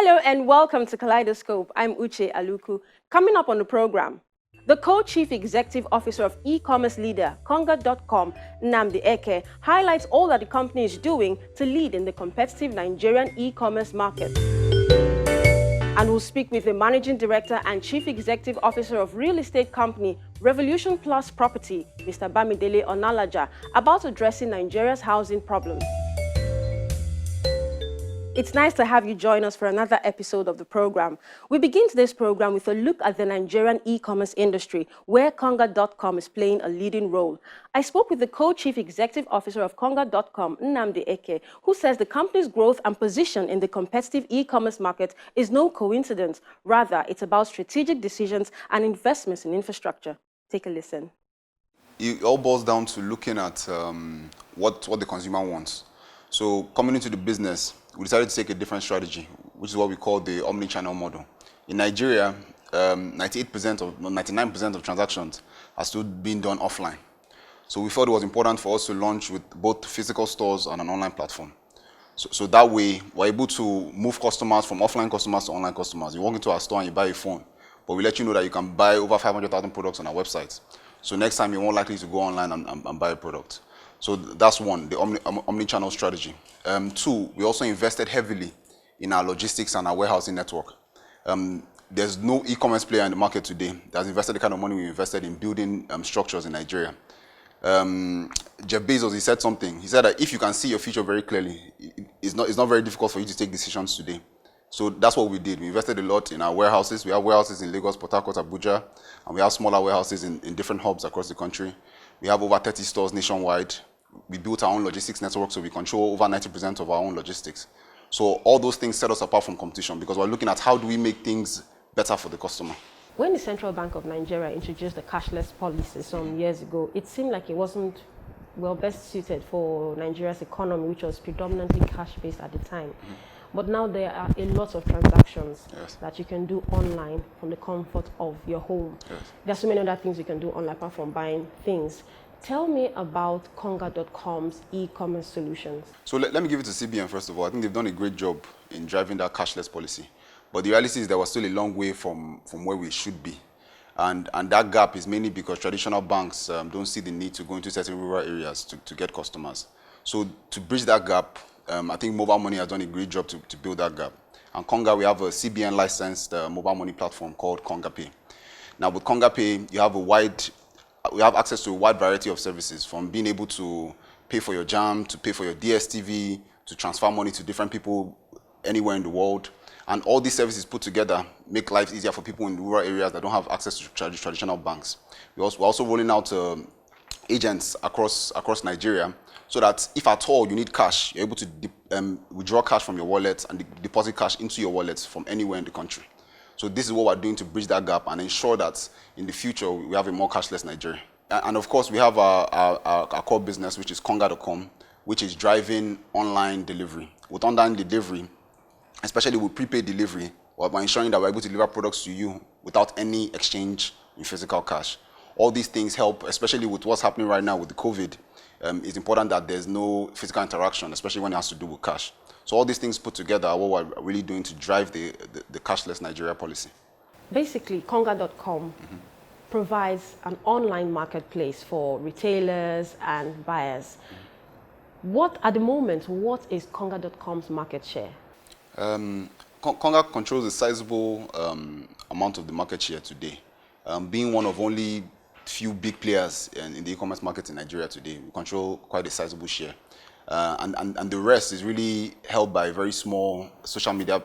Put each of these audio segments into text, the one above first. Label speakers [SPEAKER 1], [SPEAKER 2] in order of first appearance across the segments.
[SPEAKER 1] Hello and welcome to Kaleidoscope. I'm Uche Aluku. Coming up on the program, the co-chief executive officer of e-commerce leader Konga.com, Nnamdi Eke, highlights all that the company is doing to lead in the competitive Nigerian e-commerce market. And we'll speak with the managing director and chief executive officer of real estate company Revolution Plus Property, Mr. Bamidele Onalaja, about addressing Nigeria's housing problems. It's nice to have you join us for another episode of the program. We begin today's program with a look at the Nigerian e-commerce industry, where Konga.com is playing a leading role. I spoke with the co-chief executive officer of Konga.com, Nnamdi Eke, who says the company's growth and position in the competitive e-commerce market is no coincidence. Rather, it's about strategic decisions and investments in infrastructure. Take a listen.
[SPEAKER 2] It all boils down to looking at what the consumer wants. So coming into the business, we decided to take a different strategy, which is what we call the omnichannel model. In Nigeria, 99% of transactions are still being done offline. So we felt it was important for us to launch with both physical stores and an online platform. So that way, we're able to move customers from offline customers to online customers. You walk into our store and you buy a phone, but we let you know that you can buy over 500,000 products on our website. So next time, you're more likely to go online and buy a product. So that's one, the omni-channel strategy. Two, we also invested heavily in our logistics and our warehousing network. There's no e-commerce player in the market today that's invested the kind of money we invested in building structures in Nigeria. Jeff Bezos, he said something. He said that if you can see your future very clearly, it's not very difficult for you to take decisions today. So that's what we did. We invested a lot in our warehouses. We have warehouses in Lagos, Port Harcourt, Abuja, and we have smaller warehouses in different hubs across the country. We have over 30 stores nationwide. We built our own logistics network, so we control over 90% of our own logistics. So all those things set us apart from competition because we're looking at how do we make things better for the customer.
[SPEAKER 1] When the Central Bank of Nigeria introduced the cashless policy some years ago, it seemed like it wasn't best suited for Nigeria's economy, which was predominantly cash-based at the time. But now there are a lot of transactions that you can do online from the comfort of your home. There are so many other things you can do online apart from buying things. Tell me about Konga.com's e-commerce solutions.
[SPEAKER 2] So let me give it to CBN first of all. I think they've done a great job in driving that cashless policy. But the reality is that we're still a long way from where we should be. And that gap is mainly because traditional banks don't see the need to go into certain rural areas to get customers. So to bridge that gap, I think mobile money has done a great job to build that gap. And Konga, we have a CBN licensed mobile money platform called Konga Pay. Now with Konga Pay, we have access to a wide variety of services, from being able to pay for your jam, to pay for your DSTV, to transfer money to different people anywhere in the world. And all these services put together make life easier for people in rural areas that don't have access to traditional banks. We're also rolling out agents across Nigeria, so that if at all you need cash, you're able to withdraw cash from your wallet and deposit cash into your wallet from anywhere in the country. So this is what we're doing to bridge that gap and ensure that in the future we have a more cashless Nigeria. And of course, we have our core business, which is Konga.com, which is driving online delivery. With online delivery, especially with prepaid delivery, we're ensuring that we're able to deliver products to you without any exchange in physical cash. All these things help, especially with what's happening right now with the COVID. It's important that there's no physical interaction, especially when it has to do with cash. So all these things put together are what we're really doing to drive the cashless Nigeria policy.
[SPEAKER 1] Basically, Konga.com provides an online marketplace for retailers and buyers. At the moment, what is Konga.com's market share?
[SPEAKER 2] Konga controls a sizable amount of the market share today. Being one of only few big players in the e-commerce market in Nigeria today, we control quite a sizable share. And the rest is really held by very small social media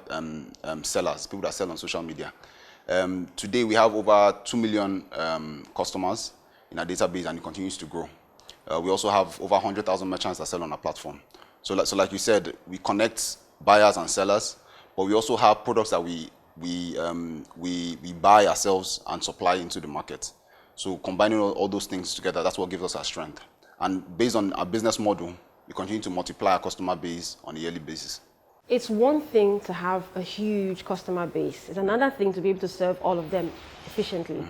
[SPEAKER 2] sellers, people that sell on social media. Today we have over 2 million customers in our database, and it continues to grow. We also have over 100,000 merchants that sell on our platform. So like you said, we connect buyers and sellers, but we also have products that we buy ourselves and supply into the market. So combining all those things together, that's what gives us our strength. And based on our business model, we continue to multiply our customer base on a yearly basis.
[SPEAKER 1] It's one thing to have a huge customer base. It's another thing to be able to serve all of them efficiently.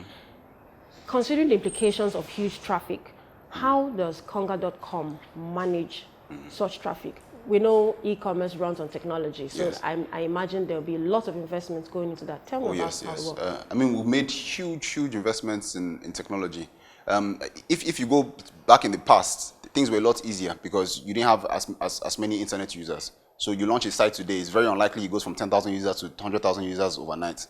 [SPEAKER 1] Considering the implications of huge traffic, how does Konga.com manage such traffic? We know e-commerce runs on technology, so
[SPEAKER 2] Yes.
[SPEAKER 1] I imagine there'll be lots of investments going into that. Tell me about
[SPEAKER 2] Yes,
[SPEAKER 1] how it
[SPEAKER 2] yes.
[SPEAKER 1] works.
[SPEAKER 2] I mean, we've made huge investments in technology. If you go back in the past, things were a lot easier because you didn't have as many internet users. So you launch a site today, it's very unlikely it goes from 10,000 users to 100,000 users overnight.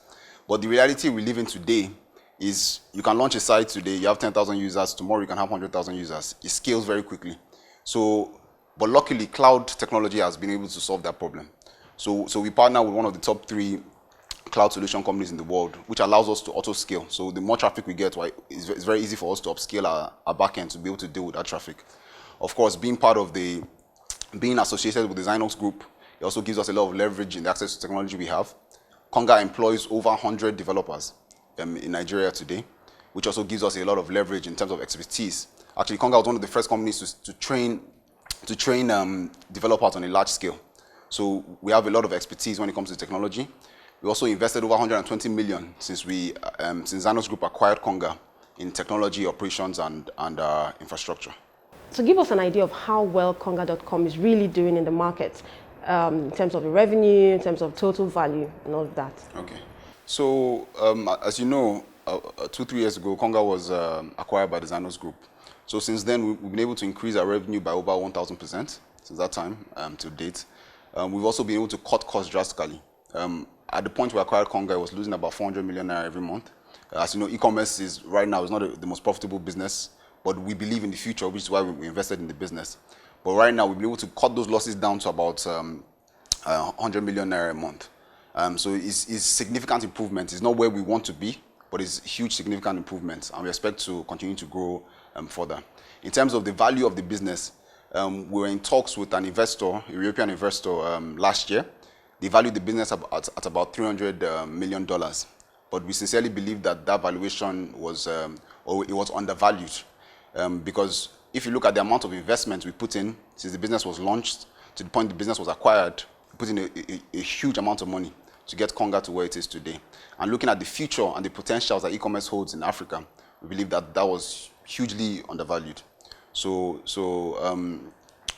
[SPEAKER 2] But the reality we live in today is you can launch a site today, you have 10,000 users, tomorrow you can have 100,000 users. It scales very quickly. So, but luckily, cloud technology has been able to solve that problem. So we partner with one of the top 3 cloud solution companies in the world, which allows us to auto scale. So the more traffic we get, it's very easy for us to upscale our backend to be able to deal with that traffic. Of course, being associated with the Zynox group, it also gives us a lot of leverage in the access to technology we have. Konga employs over 100 developers in Nigeria today, which also gives us a lot of leverage in terms of expertise. Actually, Konga was one of the first companies to train developers on a large scale. So we have a lot of expertise when it comes to technology. We also invested over 120 million since Zynox Group acquired Konga in technology, operations, and infrastructure.
[SPEAKER 1] So give us an idea of how well Konga.com is really doing in the market, in terms of the revenue, in terms of total value, and all of that.
[SPEAKER 2] Okay. So as you know, 2-3 years ago, Konga was acquired by the Zynox Group. So since then, we've been able to increase our revenue by over 1,000% since that time to date. We've also been able to cut costs drastically. At the point we acquired Konga, it was losing about 400 million naira every month. As you know, e-commerce right now is not the most profitable business, but we believe in the future, which is why we invested in the business. But right now, we've been able to cut those losses down to about 100 million naira a month. So it's significant improvement. It's not where we want to be, but it's huge, significant improvements, and we expect to continue to grow further. In terms of the value of the business, we were in talks with an investor, a European investor, last year. They valued the business at about $300 million. But we sincerely believe that valuation was undervalued. Because if you look at the amount of investment we put in since the business was launched to the point the business was acquired, we put in a huge amount of money to get Konga to where it is today. And looking at the future and the potentials that e-commerce holds in Africa, we believe that was hugely undervalued. So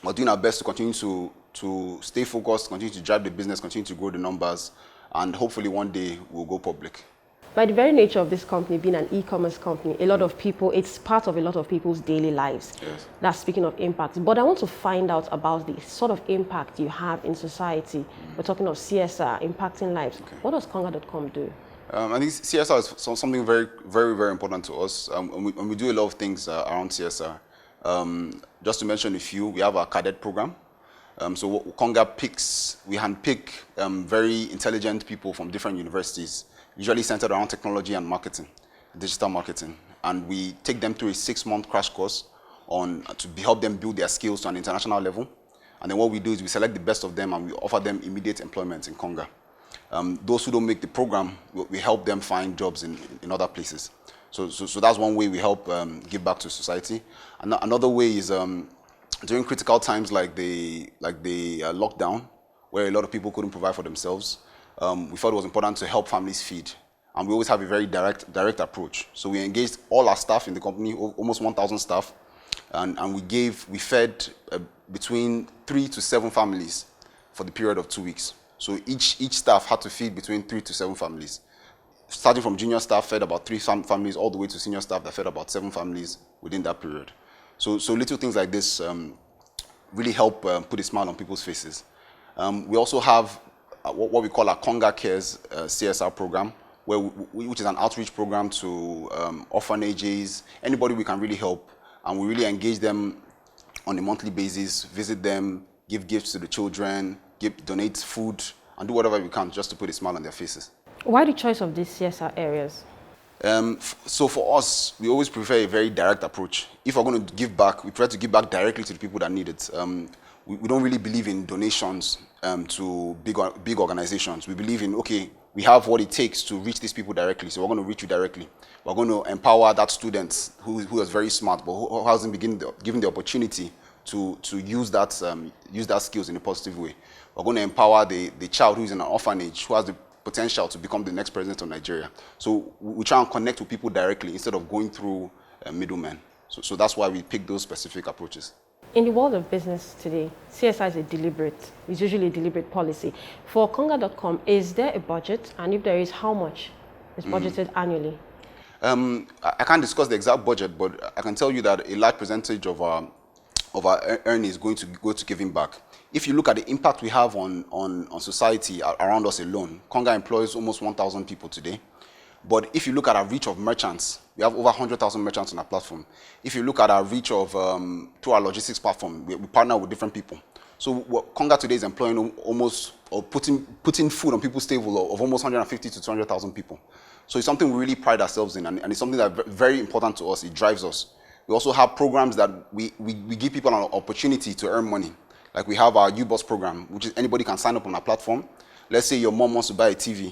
[SPEAKER 2] we're doing our best to continue to stay focused, continue to drive the business, continue to grow the numbers, and hopefully one day we'll go public.
[SPEAKER 1] By the very nature of this company being an e-commerce company, a lot of people, it's part of a lot of people's daily lives.
[SPEAKER 2] Yes.
[SPEAKER 1] That's speaking of impact. But I want to find out about the sort of impact you have in society. We're talking of CSR, impacting lives. Okay. What does Konga.com do?
[SPEAKER 2] I think CSR is something very, very, very important to us. And we do a lot of things around CSR. Just to mention a few, we have our cadet program. So Konga we handpick very intelligent people from different universities, usually centered around technology and marketing, digital marketing. And we take them through a 6-month crash course to help them build their skills to an international level. And then what we do is we select the best of them and we offer them immediate employment in Konga. Those who don't make the program, we help them find jobs in other places. So that's one way we help give back to society. Another way is during critical times like the lockdown, where a lot of people couldn't provide for themselves, we felt it was important to help families feed. And we always have a very direct approach. So we engaged all our staff in the company, almost 1,000 staff, and we fed between 3 to 7 families for the period of 2 weeks. So each staff had to feed between 3 to 7 families. Starting from junior staff fed about 3 families, all the way to senior staff that fed about 7 families within that period. So little things like this really help put a smile on people's faces. We also have what we call our Konga Cares CSR program, which is an outreach program to orphanages, anybody we can really help, and we really engage them on a monthly basis, visit them, give gifts to the children, donate food, and do whatever we can just to put a smile on their faces.
[SPEAKER 1] Why the choice of these CSR areas?
[SPEAKER 2] So for us, we always prefer a very direct approach. If we're going to give back, we try to give back directly to the people that need it. We don't really believe in donations to big organizations. We believe in, okay, we have what it takes to reach these people directly, so we're going to reach you directly. We're going to empower that student who is very smart, but who hasn't been given the opportunity to use that skills in a positive way. We're going to empower the child who is in an orphanage, who has the potential to become the next president of Nigeria. So we try and connect with people directly instead of going through middlemen. So that's why we pick those specific approaches.
[SPEAKER 1] In the world of business today, CSI is usually a deliberate policy. For Konga.com, is there a budget? And if there is, how much is budgeted annually?
[SPEAKER 2] I can't discuss the exact budget, but I can tell you that a large percentage of our earnings is going to go to giving back. If you look at the impact we have on society around us alone, Konga employs almost 1,000 people today. But if you look at our reach of merchants, we have over 100,000 merchants on our platform. If you look at our reach of through our logistics platform, we partner with different people. So what Konga today is employing almost, or putting food on people's table of almost 150 to 200,000 people. So it's something we really pride ourselves in, and it's something that's very important to us. It drives us. We also have programs that we give people an opportunity to earn money. Like we have our U-Bus program, which is anybody can sign up on our platform. Let's say your mom wants to buy a TV.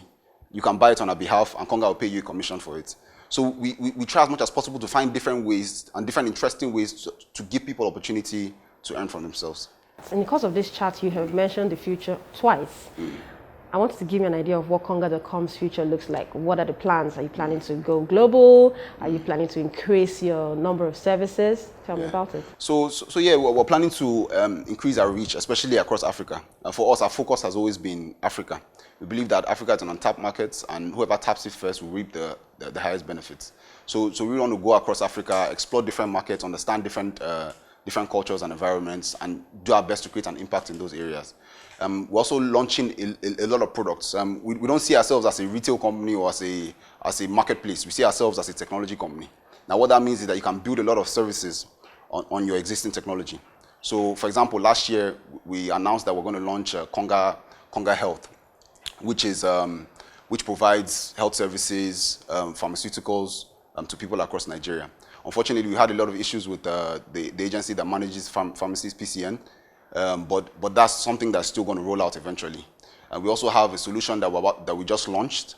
[SPEAKER 2] You can buy it on our behalf, and Konga will pay you a commission for it. So we try as much as possible to find different ways and different interesting ways to give people opportunity to earn from themselves.
[SPEAKER 1] In the course of this chat, you have mentioned the future twice. I want you to give me an idea of what Konga.com's future looks like. What are the plans? Are you planning to go global? Are you planning to increase your number of services? Tell me about it.
[SPEAKER 2] So yeah, we're planning to increase our reach, especially across Africa. For us, our focus has always been Africa. We believe that Africa is an untapped market, and whoever taps it first will reap the highest benefits. So we want to go across Africa, explore different markets, understand different cultures and environments, and do our best to create an impact in those areas. We're also launching a lot of products. We don't see ourselves as a retail company or as a marketplace. We see ourselves as a technology company. Now, what that means is that you can build a lot of services on your existing technology. So, for example, last year, we announced that we're going to launch Konga Health, which provides health services, pharmaceuticals to people across Nigeria. Unfortunately, we had a lot of issues with the agency that manages pharmacies, PCN, but that's something that's still going to roll out eventually. We also have a solution that we just launched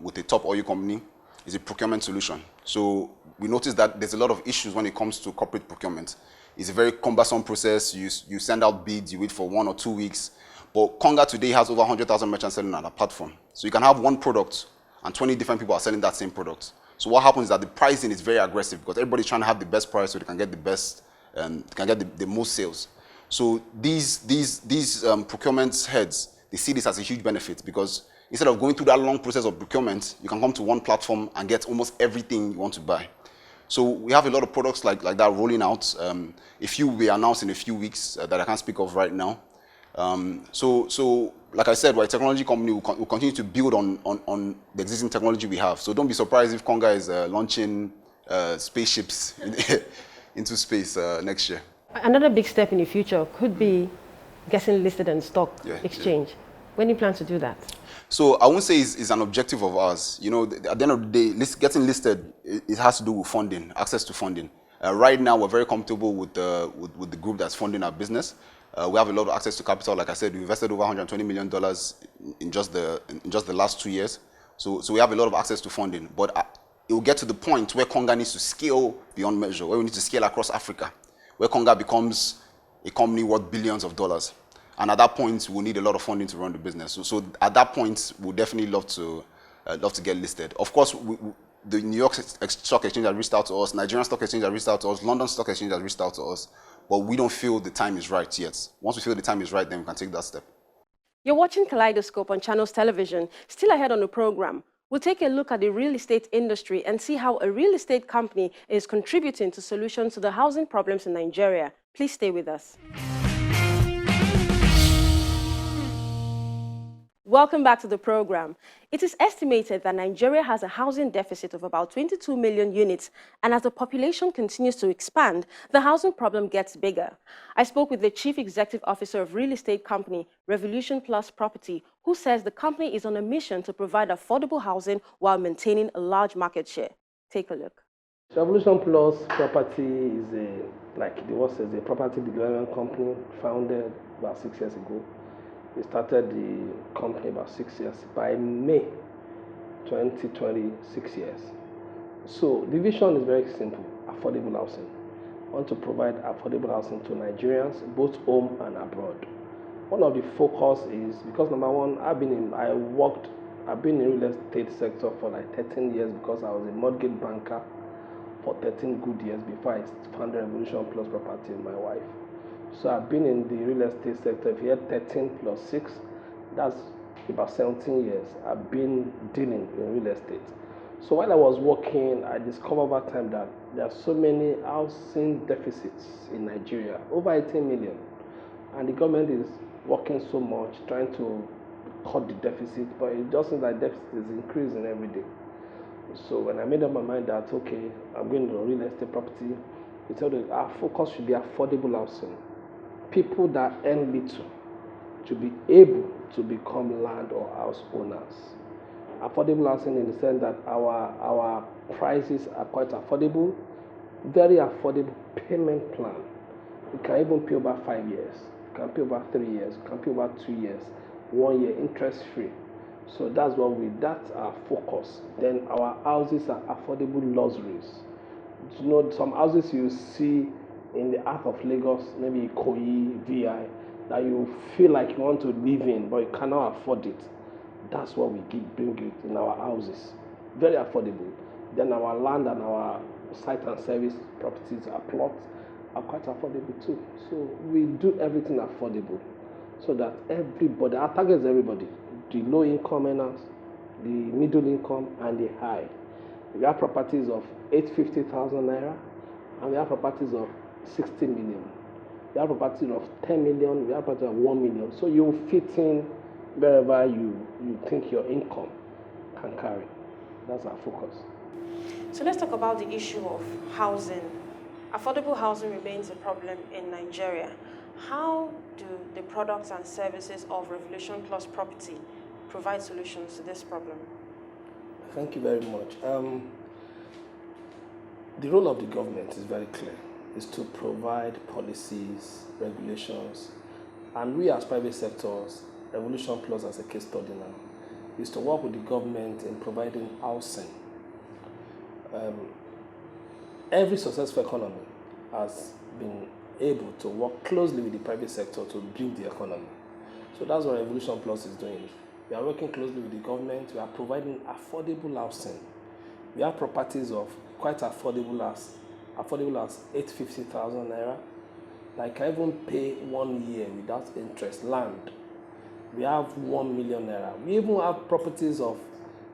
[SPEAKER 2] with a top oil company. It's a procurement solution. So we noticed that there's a lot of issues when it comes to corporate procurement. It's a very cumbersome process. You send out bids, you wait for 1 or 2 weeks. But Konga today has over 100,000 merchants selling on our platform. So you can have one product and 20 different people are selling that same product. So what happens is that the pricing is very aggressive because everybody's trying to have the best price so they can get the best, can get the most sales. So these procurement heads, they see this as a huge benefit because instead of going through that long process of procurement, you can come to one platform and get almost everything you want to buy. So we have a lot of products like that rolling out. A few we announced in a few weeks that I can't speak of right now. So like I said, we're a technology company. We'll continue to build on the existing technology we have. So don't be surprised if Konga is launching spaceships into space next year.
[SPEAKER 1] Another big step in the future could be getting listed on stock exchange. Yeah. When do you plan to do that?
[SPEAKER 2] So I won't say it's an objective of ours. You know, at the end of the day, getting listed, it has to do with funding, access to funding. Right now, we're very comfortable with the group that's funding our business. We have a lot of access to capital. Like I said, we invested over $120 million in just the last 2 years. So we have a lot of access to funding. But it will get to the point where Konga needs to scale beyond measure, where we need to scale across Africa, where Konga becomes a company worth billions of dollars. And at that point, we'll need a lot of funding to run the business. So at that point, we'll definitely love to get listed. Of course, the New York Stock Exchange has reached out to us, Nigerian Stock Exchange has reached out to us, London Stock Exchange has reached out to us, but we don't feel the time is right yet. Once we feel the time is right, then we can take that step.
[SPEAKER 1] You're watching Kaleidoscope on Channels Television. Still ahead on the program, we'll take a look at the real estate industry and see how a real estate company is contributing to solutions to the housing problems in Nigeria. Please stay with us. Welcome back to the program. It is estimated that Nigeria has a housing deficit of about 22 million units, and as the population continues to expand, the housing problem gets bigger. I spoke with the Chief Executive Officer of real estate company Revolution Plus Property, who says the company is on a mission to provide affordable housing while maintaining a large market share. Take a look.
[SPEAKER 3] Revolution Plus Property is a property development company founded about 6 years ago. We started the company about 6 years. By May 2020, 6 years. So the vision is very simple: affordable housing. We want to provide affordable housing to Nigerians, both home and abroad. One of the focus is because number one, I've been in the real estate sector for like 13 years because I was a mortgage banker for 13 good years before I founded Revolution Plus Property with my wife. So I've been in the real estate sector. If you had 13 plus 6, that's about 17 years. I've been dealing in real estate. So while I was working, I discovered over time that there are so many housing deficits in Nigeria, over 18 million. And the government is working so much, trying to cut the deficit, but it just seems like deficit is increasing every day. So when I made up my mind that, okay, I'm going to real estate property, we told us our focus should be affordable housing. People that earn little to be able to become land or house owners. Affordable housing in the sense that our prices are quite affordable, very affordable payment plan. You can even pay over 5 years, you can pay over 3 years, you can pay over 2 years, 1 year interest free. So that's our focus. Then our houses are affordable luxuries. You know, some houses you see in the heart of Lagos, maybe Ikoyi, VI, that you feel like you want to live in, but you cannot afford it. That's what we bring it in our houses. Very affordable. Then our land and our site and service properties, our plots, are quite affordable too. So we do everything affordable so that everybody, our target is everybody, the low income earners, the middle income, and the high. We have properties of 850,000 naira, and we have properties of 60 million. We have properties of 10 million, we have properties of 1 million. So you fit in wherever you think your income can carry. That's our focus.
[SPEAKER 1] So let's talk about the issue of housing. Affordable housing remains a problem in Nigeria. How do the products and services of Revolution Plus Property provide solutions to this problem?
[SPEAKER 3] Thank you very much. The role of the government is very clear, is to provide policies, regulations, and we as private sectors, Revolution Plus as a case study now, is to work with the government in providing housing. Every successful economy has been able to work closely with the private sector to build the economy. So that's what Revolution Plus is doing. We are working closely with the government. We are providing affordable housing. We have properties of quite affordable as 850,000 naira. Like I even pay 1 year without interest land. We have 1 million naira. We even have properties of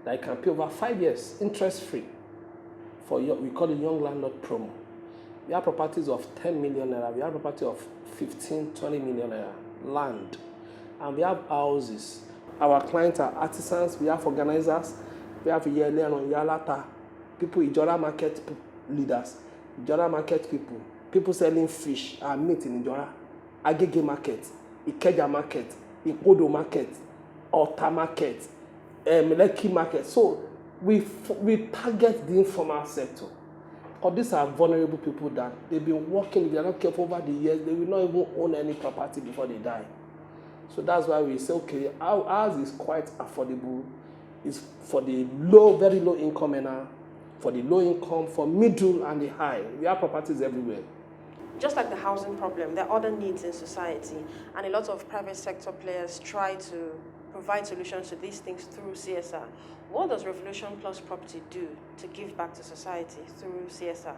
[SPEAKER 3] that I can pay over 5 years interest free. We call it Young Landlord Promo. We have properties of 10 million naira. We have property of 15, 20 million naira land. And we have houses. Our clients are artisans. We have organizers. We have Yele and Yalata, people, Ijora market leaders, Ijora market people selling fish and meat in Ijora, Agege market, Ikeja market, Ikodo market, Ota market, Lekki market. So we target the informal sector. Because these are vulnerable people that they've been working, if they're not careful over the years, they will not even own any property before they die. So that's why we say, okay, ours is quite affordable. It's for the very low income earner, for the low income, for middle and the high. We have properties everywhere.
[SPEAKER 1] Just like the housing problem, there are other needs in society, and a lot of private sector players try to provide solutions to these things through CSR. What does Revolution Plus Property do to give back to society through CSR?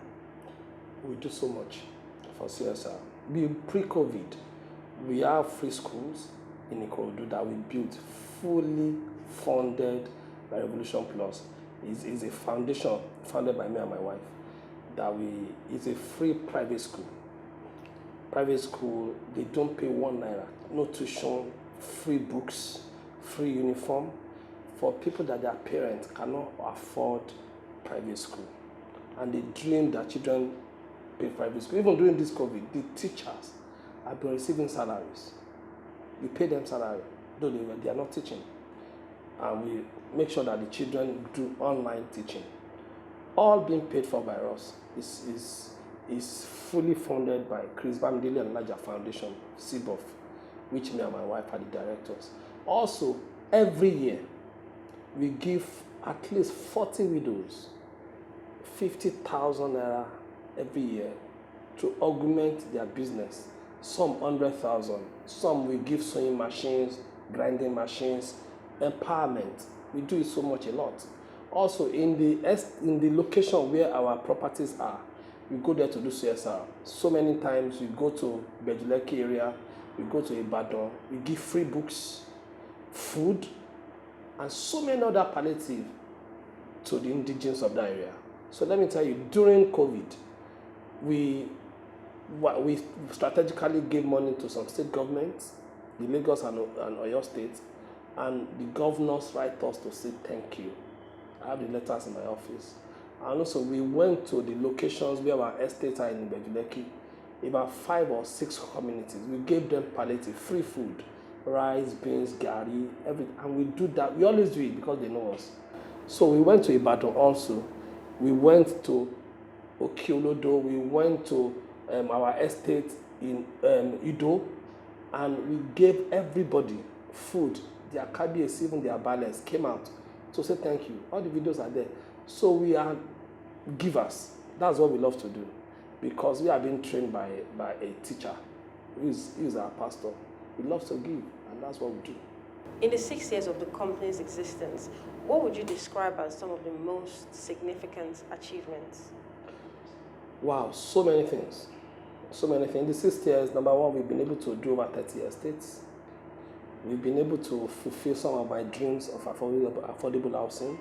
[SPEAKER 3] We do so much for CSR. Pre-COVID, we have free schools in Ikorodu that we built, fully funded by Revolution Plus. It's a foundation founded by me and my wife. It's a free private school. Private school, they don't pay 1 naira, no tuition, free books, free uniform for people that their parents cannot afford private school. And they dream that children pay private school. Even during this COVID, the teachers have been receiving salaries. We pay them salary, though they are not teaching. And we make sure that the children do online teaching. All being paid for by us is fully funded by Chris Bamidele and Laja Foundation, CBOF, which me and my wife are the directors. Also, every year, we give at least 40 widows 50,000 naira every year to augment their business. Some 100,000, some we give sewing machines, grinding machines, empowerment. We do it so much a lot. Also, in the location where our properties are, we go there to do CSR. So many times we go to Bejuleki area, we go to Ibadan, we give free books, food, and so many other palliative to the indigenes of that area. So let me tell you, during COVID, we strategically gave money to some state governments, the Lagos and Oyo states, and the governors write us to say thank you. I have the letters in my office. And also we went to the locations where our estates are in Bejuleki, about 5 or 6 communities. We gave them palliative, free food, rice, beans, gari, everything. And we do that, we always do it because they know us. So we went to Ibadan also. We went to Okiolodo, we went to our estate in Ido, and we gave everybody food. Their KBS, even their balance came out to say thank you. All the videos are there. So we are givers. That's what we love to do, because we are being trained by a teacher who is our pastor. He loves to give, and that's what we do.
[SPEAKER 1] In the 6 years of the company's existence, what would you describe as some of the most significant achievements?
[SPEAKER 3] Wow, so many things. So many things. In the 6 years, number one, we've been able to do over 30 estates. We've been able to fulfill some of my dreams of affordable housing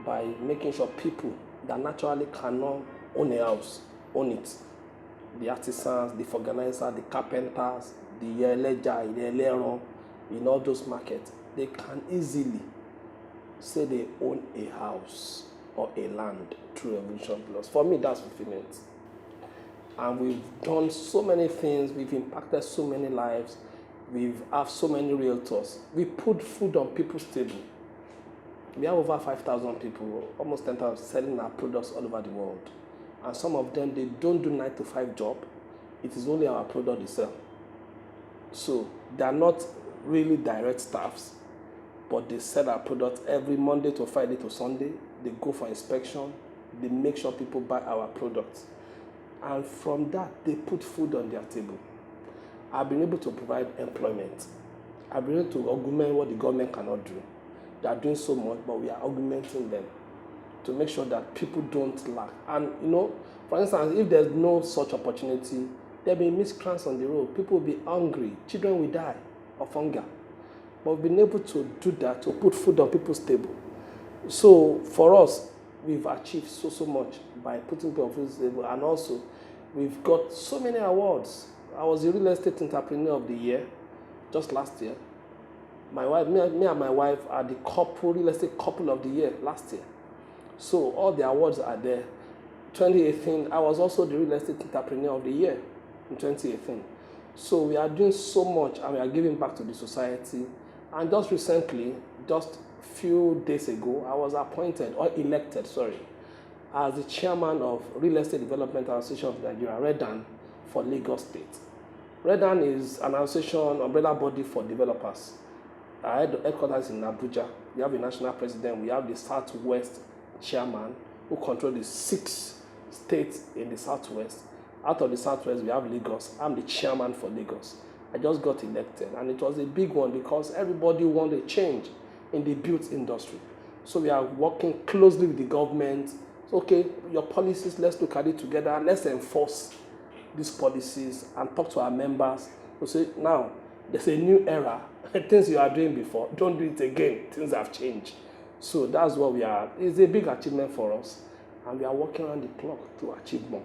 [SPEAKER 3] by making sure people that naturally cannot own a house, own it. The artisans, the organizers, the carpenters, the eleja, the eleron, in all those markets, they can easily say they own a house or a land through Revolution Plus. For me, that's fulfillment. And we've done so many things, we've impacted so many lives, we've have so many realtors. We put food on people's table. We have over 5,000 people, almost 10,000, selling our products all over the world. And some of them, they don't do 9-to-5 job. It is only our product they sell. So they are not really direct staffs, but they sell our products every Monday to Friday to Sunday. They go for inspection. They make sure people buy our products. And from that, they put food on their table. I've been able to provide employment. I've been able to augment what the government cannot do. They are doing so much, but we are augmenting them to make sure that people don't lack. And for instance, if there's no such opportunity, there'll be miscreants on the road. People will be hungry. Children will die of hunger. But we've been able to do that, to put food on people's table. So for us, we've achieved so much by putting people on people's table. And also, we've got so many awards. I was the real estate entrepreneur of the year just last year. My wife, me and my wife are the real estate couple of the year last year. So all the awards are there. 2018, I was also the real estate entrepreneur of the year in 2018. So we are doing so much, and we are giving back to the society. And just recently, just a few days ago, I was elected, as the chairman of Real Estate Development Association of Nigeria, REDAN, for Lagos State. REDAN is an association, umbrella body for developers. Our headquarters in Abuja. We have a national president. We have the Southwest chairman who controls the 6 states in the Southwest. Out of the Southwest, we have Lagos. I'm the chairman for Lagos. I just got elected, and it was a big one because everybody wanted a change in the built industry. So we are working closely with the government. Okay, your policies, let's look at it together. Let's enforce these policies and talk to our members to say, now, there's a new era. Things you are doing before, don't do it again. Things have changed. So that's what we are. It's a big achievement for us, and we are working around the clock to achieve more.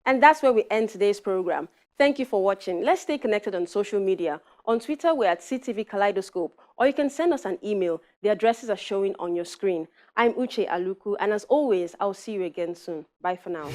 [SPEAKER 1] And that's where we end today's program. Thank you for watching. Let's stay connected on social media. On Twitter, we're at CTV Kaleidoscope, or you can send us an email. The addresses are showing on your screen. I'm Uche Aluku, and as always, I'll see you again soon. Bye for now.